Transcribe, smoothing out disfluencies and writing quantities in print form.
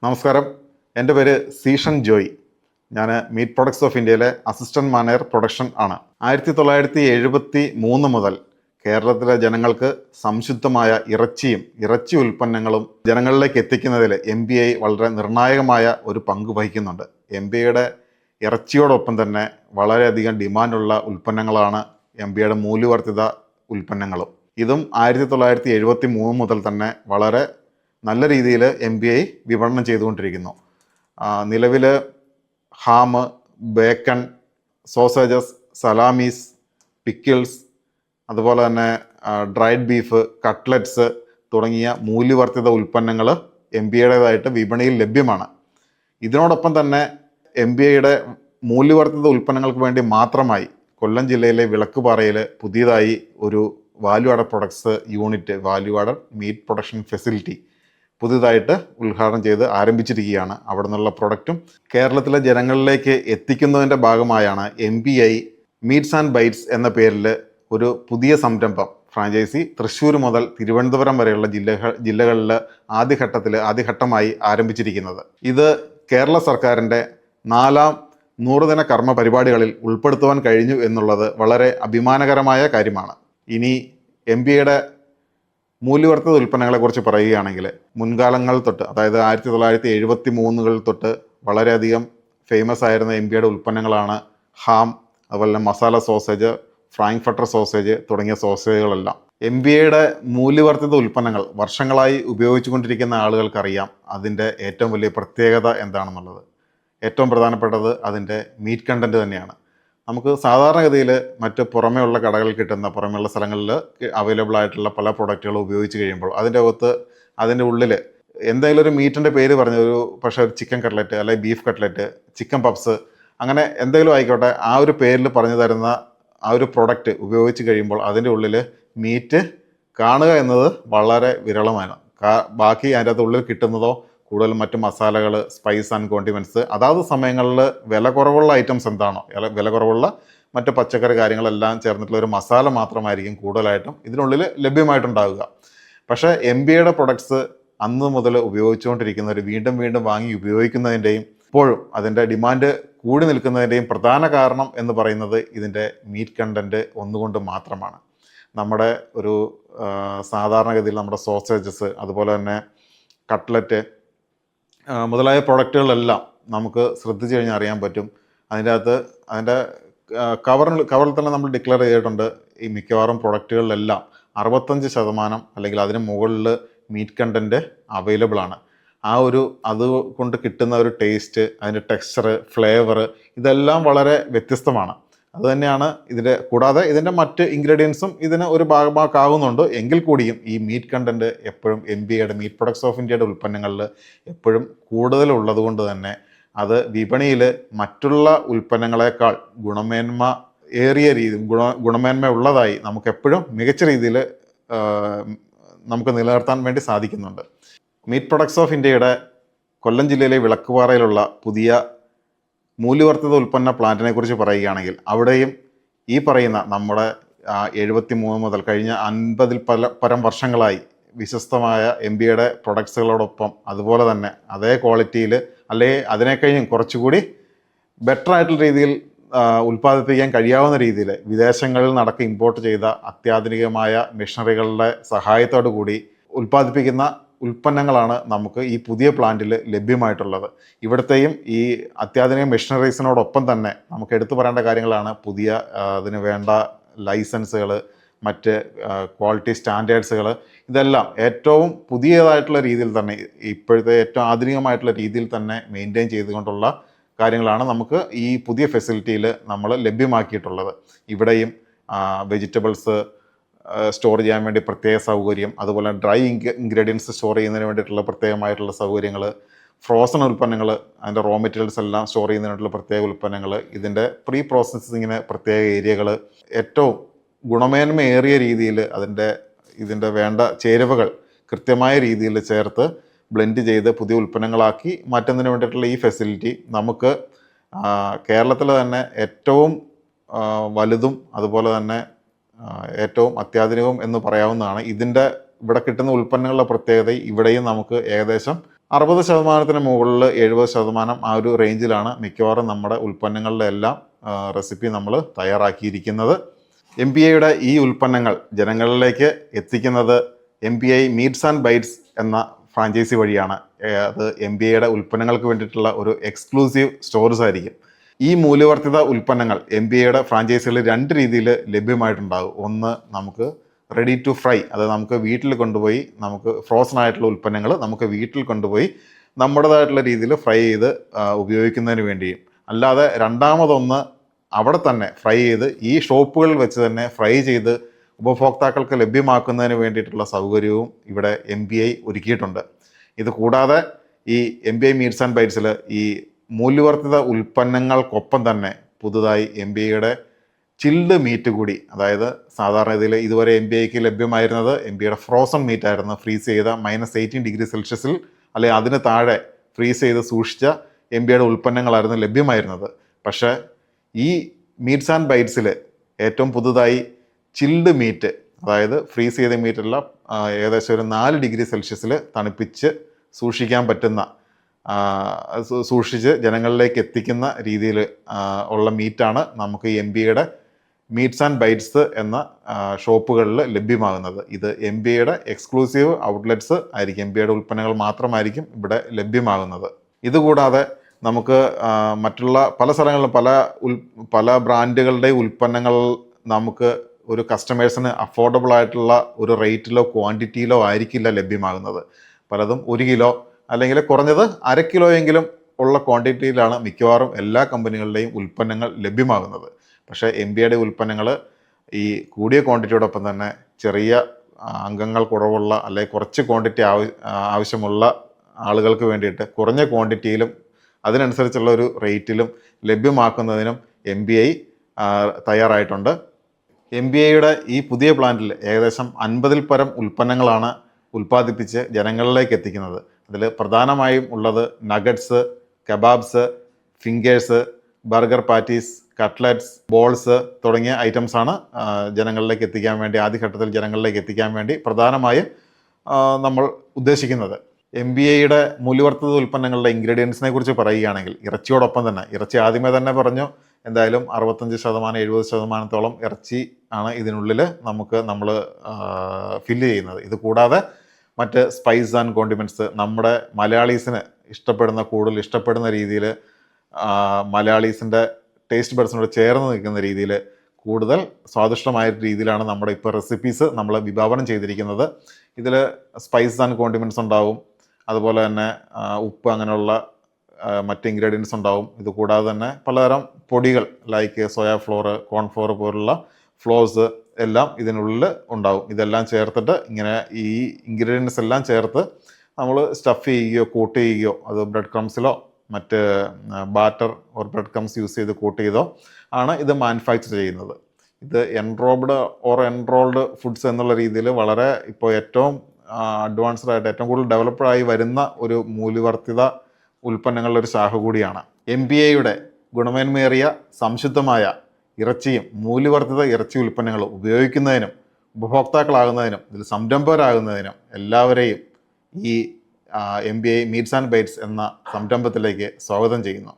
നമസ്കാരം, എൻ്റെ പേര് സീഷൻ ജോയ്. ഞാൻ മീറ്റ് പ്രൊഡക്ട്സ് ഓഫ് ഇന്ത്യയിലെ അസിസ്റ്റൻറ്റ് മാനേജർ പ്രൊഡക്ഷൻ ആണ്. 1973 മുതൽ കേരളത്തിലെ ജനങ്ങൾക്ക് സംശുദ്ധമായ ഇറച്ചി ഉൽപ്പന്നങ്ങളും ജനങ്ങളിലേക്ക് എത്തിക്കുന്നതിൽ MBI വളരെ നിർണായകമായ ഒരു പങ്ക് വഹിക്കുന്നുണ്ട്. MBIയുടെ ഇറച്ചിയോടൊപ്പം തന്നെ വളരെയധികം ഡിമാൻഡുള്ള ഉൽപ്പന്നങ്ങളാണ് MBIയുടെ മൂല്യവർദ്ധിത ഉൽപ്പന്നങ്ങളും. ഇതും 1973 മുതൽ തന്നെ വളരെ നല്ല രീതിയിൽ MBI വിപണനം ചെയ്തുകൊണ്ടിരിക്കുന്നു. നിലവിൽ ഹാം, ബേക്കൺ, സോസേജസ്, സലാമീസ്, പിക്കിൾസ്, അതുപോലെ തന്നെ ഡ്രൈഡ് ബീഫ്, കട്ട്ലറ്റ്സ് തുടങ്ങിയ മൂല്യവർദ്ധിത ഉൽപ്പന്നങ്ങൾ MBIയുടേതായിട്ട് വിപണിയിൽ ലഭ്യമാണ്. ഇതിനോടൊപ്പം തന്നെ MBIയുടെ മൂല്യവർദ്ധിത ഉൽപ്പന്നങ്ങൾക്ക് വേണ്ടി മാത്രമായി കൊല്ലം ജില്ലയിലെ വിളക്കുപാറയിൽ പുതിയതായി ഒരു value added products unit, value added meat production facility പുതിയതായിട്ട് ഉദ്ഘാടനം ചെയ്ത് ആരംഭിച്ചിരിക്കുകയാണ്. അവിടെ നിന്നുള്ള പ്രൊഡക്റ്റും കേരളത്തിലെ ജനങ്ങളിലേക്ക് എത്തിക്കുന്നതിൻ്റെ ഭാഗമായാണ് MBI മീറ്റ്സ് ആൻഡ് ബൈറ്റ്സ് എന്ന പേരിൽ ഒരു പുതിയ സംരംഭം ഫ്രാഞ്ചൈസി തൃശ്ശൂർ മുതൽ തിരുവനന്തപുരം വരെയുള്ള ജില്ലകളിൽ ആദ്യഘട്ടമായി ആരംഭിച്ചിരിക്കുന്നത്. ഇത് കേരള സർക്കാരിൻ്റെ 4ാം നൂറുദിന കർമ്മ പരിപാടികളിൽ ഉൾപ്പെടുത്തുവാൻ കഴിഞ്ഞു എന്നുള്ളത് വളരെ അഭിമാനകരമായ കാര്യമാണ്. ഇനി MBIയുടെ മൂല്യവർദ്ധിത ഉൽപ്പന്നങ്ങളെക്കുറിച്ച് പറയുകയാണെങ്കിൽ മുൻകാലങ്ങൾ തൊട്ട്, അതായത് 1973 തൊട്ട് വളരെയധികം ഫേമസ് ആയിരുന്ന MBIയുടെ ഉൽപ്പന്നങ്ങളാണ് ഹാം, അതുപോലെ തന്നെ മസാല സോസേജ്, ഫ്രാങ്ക്ഫർട്ടർ സോസേജ് തുടങ്ങിയ സോസേജുകളെല്ലാം. MBIയുടെ മൂല്യവർദ്ധിത ഉൽപ്പന്നങ്ങൾ വർഷങ്ങളായി ഉപയോഗിച്ചു കൊണ്ടിരിക്കുന്ന ആളുകൾക്കറിയാം അതിൻ്റെ ഏറ്റവും വലിയ പ്രത്യേകത എന്താണെന്നുള്ളത്. ഏറ്റവും പ്രധാനപ്പെട്ടത് അതിൻ്റെ മീറ്റ് കണ്ടൻറ്റ് തന്നെയാണ്. നമുക്ക് സാധാരണഗതിയിൽ മറ്റ് പുറമേയുള്ള കടകളിൽ കിട്ടുന്ന, പുറമേയുള്ള സ്ഥലങ്ങളിൽ അവൈലബിൾ ആയിട്ടുള്ള പല പ്രൊഡക്റ്റുകളും ഉപയോഗിച്ച് കഴിയുമ്പോൾ അതിൻ്റെ ഉള്ളിൽ എന്തെങ്കിലും ഒരു മീറ്റിൻ്റെ പേര് പറഞ്ഞ പക്ഷേ ഒരു ചിക്കൻ കട്ട്ലറ്റ് അല്ലെങ്കിൽ ബീഫ് കട്ട്ലറ്റ്, ചിക്കൻ പപ്സ്, അങ്ങനെ എന്തെങ്കിലും ആയിക്കോട്ടെ, ആ ഒരു പേരിൽ പറഞ്ഞു തരുന്ന ആ ഒരു പ്രൊഡക്റ്റ് ഉപയോഗിച്ച് കഴിയുമ്പോൾ അതിൻ്റെ ഉള്ളിൽ മീറ്റ് കാണുക എന്നത് വളരെ വിരളമാണ്. ബാക്കി അതിൻ്റെ അകത്ത് ഉള്ളിൽ കിട്ടുന്നതോ കൂടുതലും മറ്റ് മസാലകൾ, സ്പൈസ് ആൻഡ് കോണ്ടിമെൻറ്റ്സ്, അതാത് സമയങ്ങളിൽ വില കുറവുള്ള ഐറ്റംസ് എന്താണോ, വില കുറവുള്ള മറ്റ് പച്ചക്കറി കാര്യങ്ങളെല്ലാം ചേർന്നിട്ടുള്ള ഒരു മസാല മാത്രമായിരിക്കും കൂടുതലായിട്ടും ഇതിനുള്ളിൽ ലഭ്യമായിട്ടുണ്ടാവുക. പക്ഷേ MBIയുടെ പ്രൊഡക്ട്സ് അന്ന് മുതൽ ഉപയോഗിച്ചുകൊണ്ടിരിക്കുന്നവർ വീണ്ടും വാങ്ങി ഉപയോഗിക്കുന്നതിൻ്റെയും ഇപ്പോഴും അതിൻ്റെ ഡിമാൻഡ് കൂടി നിൽക്കുന്നതിൻ്റെയും പ്രധാന കാരണം എന്ന് പറയുന്നത് ഇതിൻ്റെ മീറ്റ് കണ്ടൻറ്റ് ഒന്നുകൊണ്ട് മാത്രമാണ്. നമ്മുടെ ഒരു സാധാരണഗതിയിൽ നമ്മുടെ സോസേജസ്, അതുപോലെ തന്നെ കട്ട്ലറ്റ് മുതലായ പ്രൊഡക്റ്റുകളെല്ലാം നമുക്ക് ശ്രദ്ധിച്ചു കഴിഞ്ഞാൽ അറിയാൻ പറ്റും. അതിൻ്റെ കവറിൽ തന്നെ നമ്മൾ ഡിക്ലെയർ ചെയ്തിട്ടുണ്ട്, ഈ മിക്കവാറും പ്രൊഡക്റ്റുകളിലെല്ലാം 65% അല്ലെങ്കിൽ അതിന് മുകളിൽ മീറ്റ് കണ്ടൻറ്റ് അവൈലബിൾ ആണ്. അതുകൊണ്ട് കിട്ടുന്ന ഒരു ടേസ്റ്റ്, അതിൻ്റെ ടെക്സ്ചർ, ഫ്ലേവർ ഇതെല്ലാം വളരെ വ്യത്യസ്തമാണ്. അതുതന്നെയാണ് കൂടാതെ ഇതിൻ്റെ മറ്റ് ഇൻഗ്രീഡിയൻസും ഇതിന് ഒരു ഭാഗമാക്കാവുന്നുണ്ട്. എങ്കിൽ കൂടിയും ഈ മീറ്റ് കണ്ടൻറ്റ് എപ്പോഴും MBIയുടെ മീറ്റ് പ്രൊഡക്ട്സ് ഓഫ് ഇന്ത്യയുടെ ഉൽപ്പന്നങ്ങളിൽ എപ്പോഴും കൂടുതലുള്ളത് കൊണ്ട് തന്നെ അത് വിപണിയിൽ മറ്റുള്ള ഉൽപ്പന്നങ്ങളെക്കാൾ ഗുണമേന്മ ഉള്ളതായി നമുക്കെപ്പോഴും മികച്ച രീതിയിൽ നമുക്ക് നിലനിർത്താൻ വേണ്ടി സാധിക്കുന്നുണ്ട്. മീറ്റ് പ്രൊഡക്ട്സ് ഓഫ് ഇന്ത്യയുടെ കൊല്ലം ജില്ലയിലെ വിളക്കുപാറയിലുള്ള പുതിയ മൂല്യവർദ്ധിത ഉൽപ്പന്ന പ്ലാന്റിനെ കുറിച്ച് പറയുകയാണെങ്കിൽ അവിടെയും ഈ പറയുന്ന നമ്മുടെ 73 മുതൽ കഴിഞ്ഞ 50 പരം വർഷങ്ങളായി വിശ്വസ്തമായ MBIയുടെ പ്രൊഡക്ട്സുകളോടൊപ്പം അതുപോലെ തന്നെ അതേ ക്വാളിറ്റിയിൽ അല്ലെങ്കിൽ അതിനേക്കഴിഞ്ഞും കുറച്ചുകൂടി ബെറ്റർ ആയിട്ടുള്ള രീതിയിൽ ഉൽപ്പാദിപ്പിക്കാൻ കഴിയാവുന്ന രീതിയിൽ വിദേശങ്ങളിൽ ഇമ്പോർട്ട് ചെയ്ത അത്യാധുനികമായ മെഷീനറികളുടെ സഹായത്തോടു കൂടി ഉൽപ്പാദിപ്പിക്കുന്ന ഉൽപ്പന്നങ്ങളാണ് നമുക്ക് ഈ പുതിയ പ്ലാന്റിൽ ലഭ്യമായിട്ടുള്ളത്. ഇവിടുത്തെയും ഈ അത്യാധുനിക മെഷീനറീസിനോടൊപ്പം തന്നെ നമുക്ക് എടുത്തു പറയേണ്ട കാര്യങ്ങളാണ് അതിന് വേണ്ട ലൈസൻസുകൾ, മറ്റ് ക്വാളിറ്റി സ്റ്റാൻഡേർഡ്സുകൾ, ഇതെല്ലാം ഏറ്റവും പുതിയതായിട്ടുള്ള രീതിയിൽ തന്നെ, ഇപ്പോഴത്തെ ഏറ്റവും ആധുനികമായിട്ടുള്ള രീതിയിൽ തന്നെ മെയിൻറ്റെയിൻ ചെയ്തുകൊണ്ടുള്ള കാര്യങ്ങളാണ് നമുക്ക് ഈ പുതിയ ഫെസിലിറ്റിയിൽ നമ്മൾ ലഭ്യമാക്കിയിട്ടുള്ളത്. ഇവിടെയും വെജിറ്റബിൾസ് സ്റ്റോർ ചെയ്യാൻ വേണ്ടി പ്രത്യേക സൗകര്യം, അതുപോലെ ഡ്രൈ ഇൻഗ്രീഡിയൻസ് സ്റ്റോർ ചെയ്യുന്നതിന് വേണ്ടിയിട്ടുള്ള പ്രത്യേകമായിട്ടുള്ള സൗകര്യങ്ങൾ, ഫ്രോസൺ ഉൽപ്പന്നങ്ങൾ, അതിൻ്റെ റോ മെറ്റീരിയൽസ് എല്ലാം സ്റ്റോർ ചെയ്യുന്നതിനായിട്ടുള്ള പ്രത്യേക ഉൽപ്പന്നങ്ങൾ, ഇതിൻ്റെ പ്രീ പ്രോസസ്സിങ്ങിന് പ്രത്യേക ഏരിയകൾ, ഏറ്റവും ഗുണമേന്മയേറിയ രീതിയിൽ ഇതിൻ്റെ വേണ്ട ചേരുവകൾ കൃത്യമായ രീതിയിൽ ചേർത്ത് ബ്ലെൻഡ് ചെയ്ത് പുതിയ ഉൽപ്പന്നങ്ങളാക്കി മാറ്റുന്നതിന് വേണ്ടിയിട്ടുള്ള ഈ ഫെസിലിറ്റി നമുക്ക് കേരളത്തിൽ തന്നെ ഏറ്റവും വലുതും അതുപോലെ തന്നെ ഏറ്റവും അത്യാധുനികവും എന്ന് പറയാവുന്നതാണ്. ഇവിടെ കിട്ടുന്ന ഉൽപ്പന്നങ്ങളുടെ പ്രത്യേകത ഇവിടെയും നമുക്ക് ഏകദേശം 60% മുകളിൽ 70% ആ ഒരു റേഞ്ചിലാണ് മിക്കവാറും നമ്മുടെ ഉൽപ്പന്നങ്ങളുടെ എല്ലാം റെസിപ്പി നമ്മൾ തയ്യാറാക്കിയിരിക്കുന്നത്. MPIയുടെ ഈ ഉൽപ്പന്നങ്ങൾ ജനങ്ങളിലേക്ക് എത്തിക്കുന്നത് MPI മീറ്റ്സ് ആൻഡ് ബൈറ്റ്സ് എന്ന ഫ്രാഞ്ചൈസി വഴിയാണ്. അത് MPIയുടെ ഉൽപ്പന്നങ്ങൾക്ക് വേണ്ടിയിട്ടുള്ള ഒരു എക്സ്ക്ലൂസീവ് സ്റ്റോർസ് ആയിരിക്കും. ഈ മൂല്യവർദ്ധിത ഉൽപ്പന്നങ്ങൾ MPIയുടെ ഫ്രാഞ്ചൈസികളിൽ 2 രീതിയിൽ ലഭ്യമായിട്ടുണ്ടാകും. ഒന്ന്, നമുക്ക് റെഡി ടു ഫ്രൈ, അത് നമുക്ക് വീട്ടിൽ കൊണ്ടുപോയി നമുക്ക് ഫ്രോസൺ ആയിട്ടുള്ള ഉൽപ്പന്നങ്ങൾ നമുക്ക് വീട്ടിൽ കൊണ്ടുപോയി നമ്മുടേതായിട്ടുള്ള രീതിയിൽ ഫ്രൈ ചെയ്ത് ഉപയോഗിക്കുന്നതിന് വേണ്ടിയും. അല്ലാതെ രണ്ടാമതൊന്ന്, അവിടെ തന്നെ ഫ്രൈ ചെയ്ത് ഈ ഷോപ്പുകളിൽ വെച്ച് തന്നെ ഫ്രൈ ചെയ്ത് ഉപഭോക്താക്കൾക്ക് ലഭ്യമാക്കുന്നതിന് വേണ്ടിയിട്ടുള്ള സൗകര്യവും ഇവിടെ MPI ഒരുക്കിയിട്ടുണ്ട്. ഇത് കൂടാതെ ഈ MPI മീറ്റ്സ് ആൻഡ് ബൈറ്റ്സിൽ ഈ മൂല്യവർദ്ധിത ഉൽപ്പന്നങ്ങൾക്കൊപ്പം തന്നെ പുതുതായി MPIയുടെ ചിൽഡ് മീറ്റ് കൂടി, അതായത് സാധാരണ ഇതിൽ ഇതുവരെ MPIക്ക് ലഭ്യമായിരുന്നത് MPIയുടെ ഫ്രോസൺ മീറ്റ് ആയിരുന്നു. ഫ്രീസ് ചെയ്ത -18°C അല്ലെങ്കിൽ അതിന് താഴെ ഫ്രീസ് ചെയ്ത് സൂക്ഷിച്ച MPIയുടെ ഉൽപ്പന്നങ്ങളായിരുന്നു ലഭ്യമായിരുന്നത്. പക്ഷേ ഈ മീറ്റ്സ് ആൻഡ് ബൈറ്റ്സിൽ ഏറ്റവും പുതുതായി ചിൽഡ് മീറ്റ്, അതായത് ഫ്രീസ് ചെയ്ത മീറ്റെല്ലാം ഏകദേശം ഒരു 4°C തണുപ്പിച്ച് സൂക്ഷിക്കാൻ പറ്റുന്ന, സൂക്ഷിച്ച് ജനങ്ങളിലേക്ക് എത്തിക്കുന്ന രീതിയിൽ ഉള്ള മീറ്റാണ് നമുക്ക് MPIയുടെ മീറ്റ്സ് ആൻഡ് ബൈറ്റ്സ് എന്ന ഷോപ്പുകളിൽ ലഭ്യമാകുന്നത്. ഇത് MPIയുടെ എക്സ്ക്ലൂസീവ് ഔട്ട്ലെറ്റ്സ് ആയിരിക്കും. MPIയുടെ ഉൽപ്പന്നങ്ങൾ മാത്രമായിരിക്കും ഇവിടെ ലഭ്യമാകുന്നത്. ഇതുകൂടാതെ നമുക്ക് മറ്റുള്ള പല സ്ഥലങ്ങളിലും പല ബ്രാൻഡുകളുടെ ഉൽപ്പന്നങ്ങൾ നമുക്ക് ഒരു കസ്റ്റമേഴ്സിന് അഫോർഡബിൾ ആയിട്ടുള്ള ഒരു റേറ്റിലോ ക്വാണ്ടിറ്റിയിലോ ആയിരിക്കില്ല ലഭ്യമാകുന്നത്. പലതും 1 കിലോ അല്ലെങ്കിൽ കുറഞ്ഞത് 1/2 കിലോയെങ്കിലും ഉള്ള ക്വാണ്ടിറ്റിയിലാണ് മിക്കവാറും എല്ലാ കമ്പനികളുടെയും ഉൽപ്പന്നങ്ങൾ ലഭ്യമാകുന്നത്. പക്ഷേ MPIയുടെ ഉൽപ്പന്നങ്ങൾ ഈ കൂടിയ ക്വാണ്ടിറ്റിയോടൊപ്പം തന്നെ ചെറിയ അംഗങ്ങൾ കുറവുള്ള അല്ലെങ്കിൽ കുറച്ച് ക്വാണ്ടിറ്റി ആവശ്യമുള്ള ആളുകൾക്ക് വേണ്ടിയിട്ട് കുറഞ്ഞ ക്വാണ്ടിറ്റിയിലും അതിനനുസരിച്ചുള്ള ഒരു റേറ്റിലും ലഭ്യമാക്കുന്നതിനും MPI തയ്യാറായിട്ടുണ്ട്. MPIയുടെ ഈ പുതിയ പ്ലാന്റിൽ ഏകദേശം 50-ൽ പരം ഉൽപ്പന്നങ്ങളാണ് ഉൽപ്പാദിപ്പിച്ച് ജനങ്ങളിലേക്ക് എത്തിക്കുന്നത്. അതിൽ പ്രധാനമായും ഉള്ളത് nuggets, kebabs, fingers, burger patties, cutlets, balls തുടങ്ങിയ ഐറ്റംസാണ് ജനങ്ങളിലേക്ക് എത്തിക്കാൻ വേണ്ടി, ആദ്യഘട്ടത്തിൽ ജനങ്ങളിലേക്ക് എത്തിക്കാൻ വേണ്ടി പ്രധാനമായും നമ്മൾ ഉദ്ദേശിക്കുന്നത്. MPIയുടെ മൂല്യവർദ്ധിത ഉൽപ്പന്നങ്ങളുടെ ഇൻഗ്രീഡിയൻസിനെ കുറിച്ച് പറയുകയാണെങ്കിൽ, ഇറച്ചിയോടൊപ്പം തന്നെ, ഇറച്ചി ആദ്യമേ തന്നെ പറഞ്ഞു, എന്തായാലും 65-70% ഇറച്ചി ആണ് ഇതിനുള്ളിൽ നമ്മൾ ഫില്ല് ചെയ്യുന്നത്. ഇത് കൂടാതെ മറ്റ് സ്പൈസ് ആൻഡ് കോണ്ടിമെൻറ്റ്സ്, നമ്മുടെ മലയാളീസിന് കൂടുതൽ ഇഷ്ടപ്പെടുന്ന രീതിയിൽ മലയാളീസിൻ്റെ ടേസ്റ്റ് ബഡ്സിനോട് ചേർന്ന് നിൽക്കുന്ന രീതിയിൽ കൂടുതൽ സ്വാദിഷ്ടമായ രീതിയിലാണ് നമ്മുടെ ഇപ്പോൾ റെസിപ്പീസ് നമ്മൾ വിഭാവനം ചെയ്തിരിക്കുന്നത്. ഇതിൽ സ്പൈസ് ആൻഡ് കോണ്ടിമെൻറ്റ്സ് ഉണ്ടാവും, അതുപോലെ തന്നെ ഉപ്പ്, അങ്ങനെയുള്ള മറ്റ് ഇൻഗ്രീഡിയൻസ് ഉണ്ടാവും. ഇത് കൂടാതെ തന്നെ പലതരം പൊടികൾ ലൈക്ക് സോയാ ഫ്ലോർ, കോൺഫ്ലോർ പോലുള്ള ഫ്ലോർസ് എല്ലാം ഇതിനുള്ളിൽ ഉണ്ടാവും. ഇതെല്ലാം ചേർത്തിട്ട് ഇങ്ങനെ ഈ ഇൻഗ്രീഡിയൻസ് എല്ലാം ചേർത്ത് നമ്മൾ സ്റ്റഫ് ചെയ്യുകയോ കൂട്ട് ചെയ്യുകയോ, അത് ബ്രെഡ് ക്രംസിലോ മറ്റ് batter or bread crumbs use ചെയ്ത് കൂട്ട് ചെയ്തോ ആണ് ഇത് മാനുഫാക്ചർ ചെയ്യുന്നത്. ഇത് എൻറോൾഡ് ഫുഡ്സ് എന്നുള്ള രീതിയിൽ വളരെ ഇപ്പോൾ ഏറ്റവും അഡ്വാൻസ്ഡ് ആയിട്ട് ഏറ്റവും കൂടുതൽ ഡെവലപ്ഡായി വരുന്ന ഒരു മൂല്യവർദ്ധിത ഉൽപ്പന്നങ്ങളുടെ ഒരു ശാഖ കൂടിയാണ്. MPIയുടെ ഗുണമേന്മയേറിയ സംശുദ്ധമായ ഇറച്ചിയും മൂല്യവർദ്ധിത ഇറച്ചി ഉൽപ്പന്നങ്ങളും ഉപയോഗിക്കുന്നതിനും ഉപഭോക്താക്കളാകുന്നതിനും ഇതിൽ സംരംഭകരാകുന്നതിനും എല്ലാവരെയും ഈ MPI മീറ്റ്സ് ആൻഡ് ബൈറ്റ്സ് എന്ന സംരംഭത്തിലേക്ക് സ്വാഗതം ചെയ്യുന്നു.